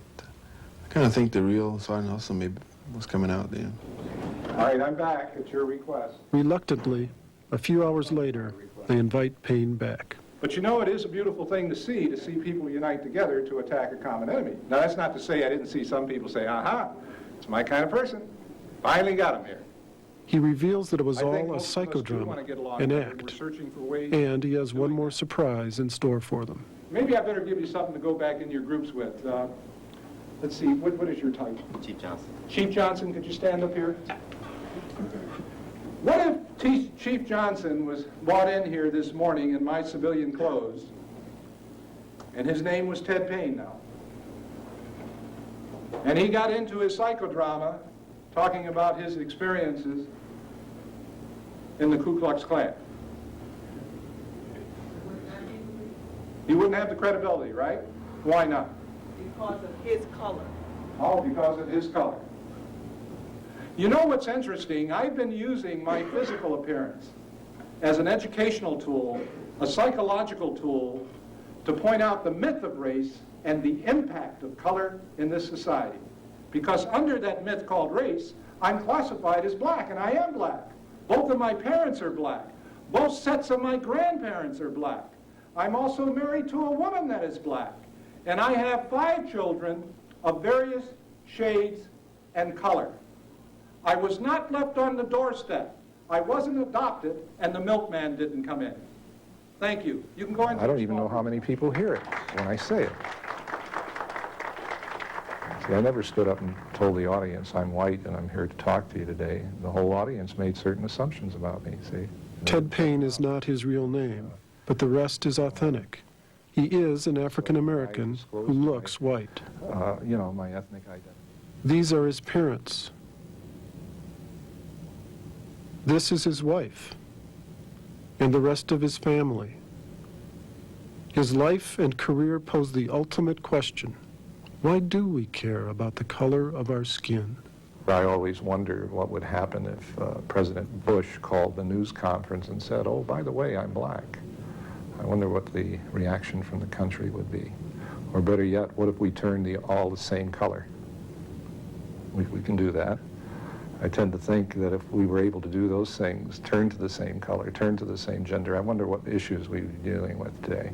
I kind of think the real Sergeant Hustle maybe was coming out then. All right, I'm back at your request. Reluctantly, a few hours later, they invite Payne back. But it is a beautiful thing to see people unite together to attack a common enemy. Now, that's not to say I didn't see some people say, aha, it's my kind of person. Finally got him here. He reveals that it was I think all a most of us do psychodrama, wanna get along an better. act, We're searching for ways and he has one more surprise in store for them. Maybe I better give you something to go back in your groups with. Let's see, what is your title? Chief Johnson. Chief Johnson, could you stand up here? What if Chief Johnson was brought in here this morning in my civilian clothes, and his name was Ted Payne now, and he got into his psychodrama talking about his experiences in the Ku Klux Klan? He wouldn't have the credibility, right? Why not? Because of his color. Oh, because of his color. You know what's interesting? I've been using my physical appearance as an educational tool, a psychological tool, to point out the myth of race and the impact of color in this society. Because under that myth called race, I'm classified as black, and I am black. Both of my parents are black. Both sets of my grandparents are black. I'm also married to a woman that is black. And I have 5 children of various shades and color. I was not left on the doorstep. I wasn't adopted, and the milkman didn't come in. Thank you. You can go into I don't even know how many people hear it when I say it. See, I never stood up and told the audience I'm white and I'm here to talk to you today. The whole audience made certain assumptions about me, see? Ted Payne is not his real name, but the rest is authentic. He is an African-American who looks white. My ethnic identity. These are his parents. This is his wife and the rest of his family. His life and career pose the ultimate question. Why do we care about the color of our skin? I always wonder what would happen if President Bush called the news conference and said, oh, by the way, I'm black. I wonder what the reaction from the country would be. Or better yet, what if we turned all the same color? We can do that. I tend to think that if we were able to do those things, turn to the same color, turn to the same gender, I wonder what issues we'd be dealing with today.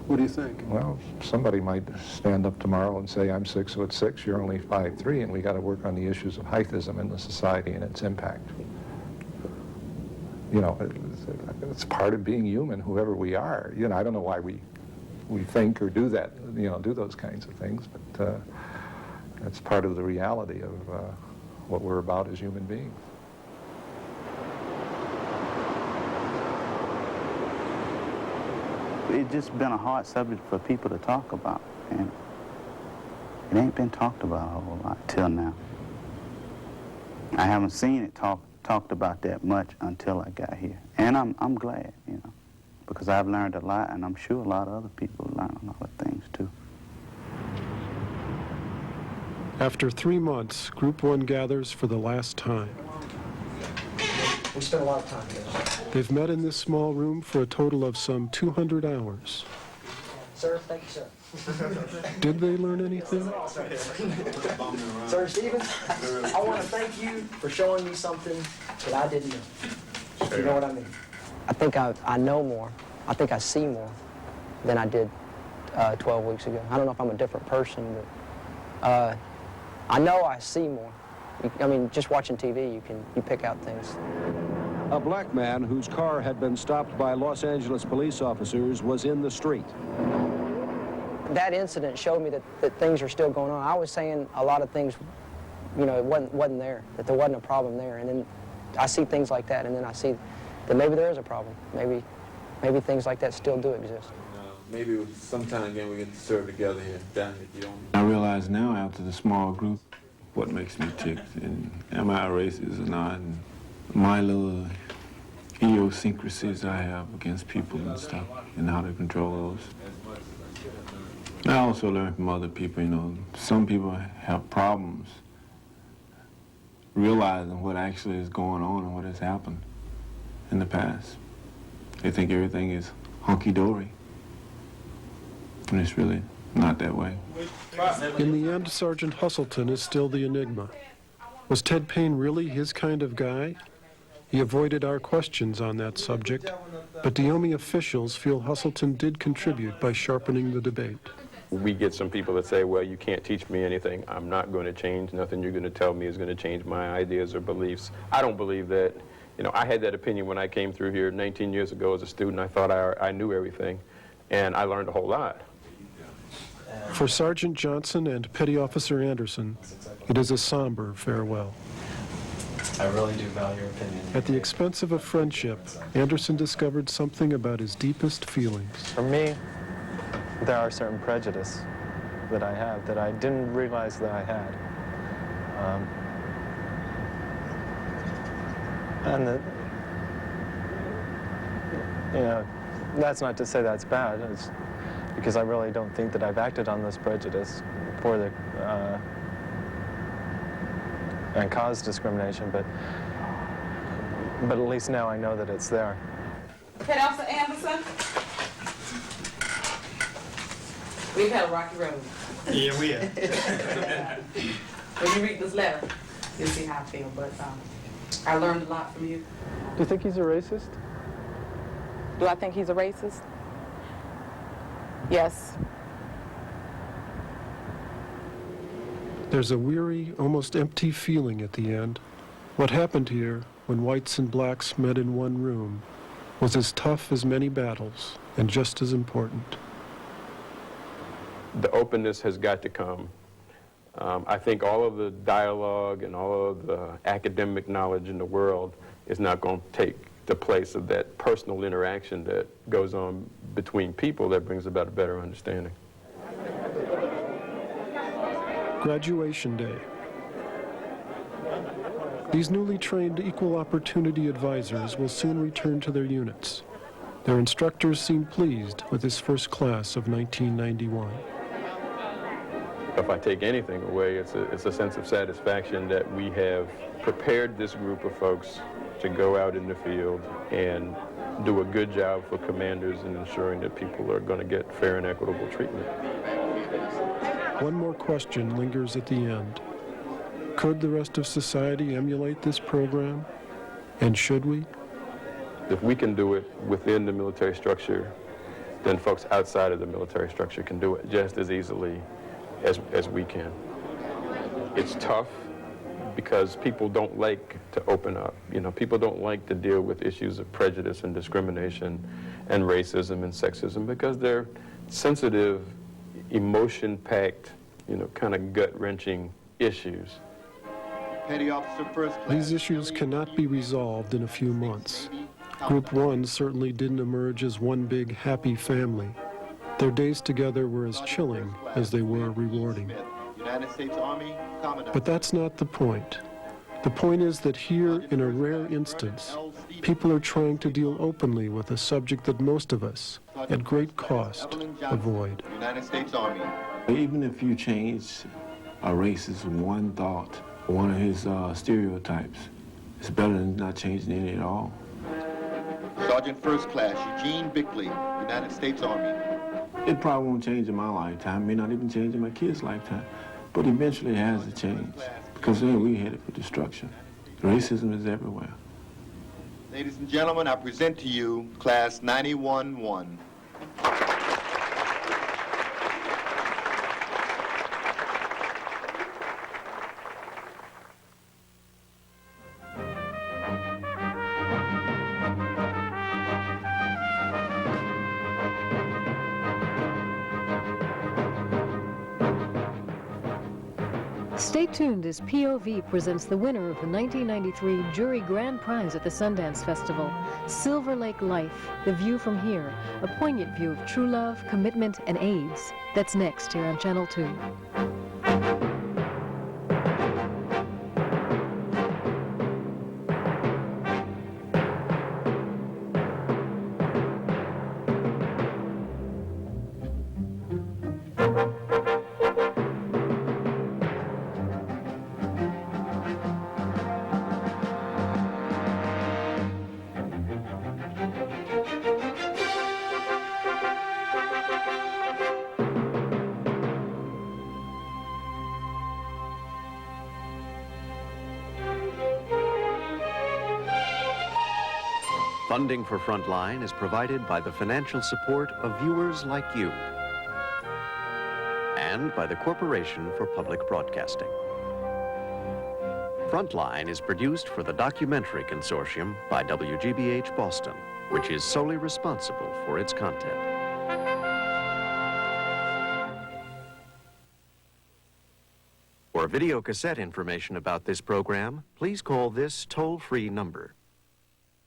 What do you think? Well, somebody might stand up tomorrow and say, I'm 6'6", you're only 5'3", and we got to work on the issues of heightism in the society and its impact. It's part of being human, whoever we are. I don't know why we think or do that, do those kinds of things, but that's part of the reality of what we're about as human beings. it's just been a hard subject for people to talk about, and it ain't been talked about a whole lot till now. I haven't seen it talked about that much until I got here, and I'm glad, you know, because I've learned a lot, and I'm sure a lot of other people learn a lot of things too. After 3 months, Group 1 gathers for the last time. We spent a lot of time together. They've met in this small room for a total of some 200 hours. Sir, thank you, sir. Did they learn anything? Sir Stevens, I want to thank you for showing me something that I didn't know. You know what I mean? I think I know more. I think I see more than I did 12 weeks ago. I don't know if I'm a different person, but I know I see more. I mean, just watching TV, you pick out things. A black man whose car had been stopped by Los Angeles police officers was in the street. That incident showed me that things are still going on. I was saying a lot of things, you know, it wasn't there, that there wasn't a problem there. And then I see things like that, and then I see that maybe there is a problem. Maybe things like that still do exist. Maybe sometime again we get to serve together here down at DEOMIE. I realize now, after the small group, what makes me tick, and am I racist or not, and my little idiosyncrasies I have against people and stuff, and how to control those. I also learn from other people, you know, some people have problems realizing what actually is going on and what has happened in the past. They think everything is hunky-dory, and it's really not that way. In the end, Sergeant Hustleton is still the enigma. Was Ted Payne really his kind of guy? He avoided our questions on that subject, but DEOMIE officials feel Hustleton did contribute by sharpening the debate. We get some people that say, well, you can't teach me anything. I'm not going to change. Nothing you're going to tell me is going to change my ideas or beliefs. I don't believe that. You know, I had that opinion when I came through here 19 years ago as a student. I thought I knew everything, and I learned a whole lot. For Sergeant Johnson and Petty Officer Anderson, it is a somber farewell. I really do value your opinion. At the expense of a friendship, Anderson discovered something about his deepest feelings. For me, there are certain prejudice that I have that I didn't realize that I had. And that, you know, that's not to say that's bad. It's because I really don't think that I've acted on this prejudice for the and caused discrimination, but at least now I know that it's there. Petty Officer Anderson? We've had a rocky road. Yeah, we have. When you read this letter, you'll see how I feel, but I learned a lot from you. Do you think he's a racist? Do I think he's a racist? Yes. There's a weary, almost empty feeling at the end. What happened here, when whites and blacks met in one room, was as tough as many battles, and just as important. The openness has got to come. I think all of the dialogue and all of the academic knowledge in the world is not going to take the place of that personal interaction that goes on between people that brings about a better understanding. Graduation day. These newly trained equal opportunity advisors will soon return to their units. Their instructors seem pleased with this first class of 1991. If I take anything away, it's a sense of satisfaction that we have prepared this group of folks to go out in the field and do a good job for commanders in ensuring that people are going to get fair and equitable treatment. One more question lingers at the end. Could the rest of society emulate this program? And should we? If we can do it within the military structure, then folks outside of the military structure can do it just as easily as we can. It's tough because people don't like to open up. You know, people don't like to deal with issues of prejudice and discrimination and racism and sexism because they're sensitive, emotion-packed, you know, kind of gut-wrenching issues. Petty Officer First Class. These issues cannot be resolved in a few months. Group 1 certainly didn't emerge as one big happy family. Their days together were as chilling as they were rewarding. United States Army Commandant. But that's not the point. The point is that here, in a rare instance, people are trying to deal openly with a subject that most of us, at great cost, avoid. United States Army. Even if you change a racist one thought, one of his stereotypes, it's better than not changing any at all. Sergeant First Class Eugene Bickley, United States Army. It probably won't change in my lifetime, may not even change in my kids' lifetime, but eventually it has to change, because then we're headed for destruction. Racism is everywhere. Ladies and gentlemen, I present to you Class 91-1. Stay tuned as POV presents the winner of the 1993 Jury Grand Prize at the Sundance Festival, Silver Lake Life, The View from Here, a poignant view of true love, commitment, and AIDS. That's next here on Channel 2. Funding for Frontline is provided by the financial support of viewers like you and by the Corporation for Public Broadcasting. Frontline is produced for the Documentary Consortium by WGBH Boston, which is solely responsible for its content. For video cassette information about this program, please call this toll-free number,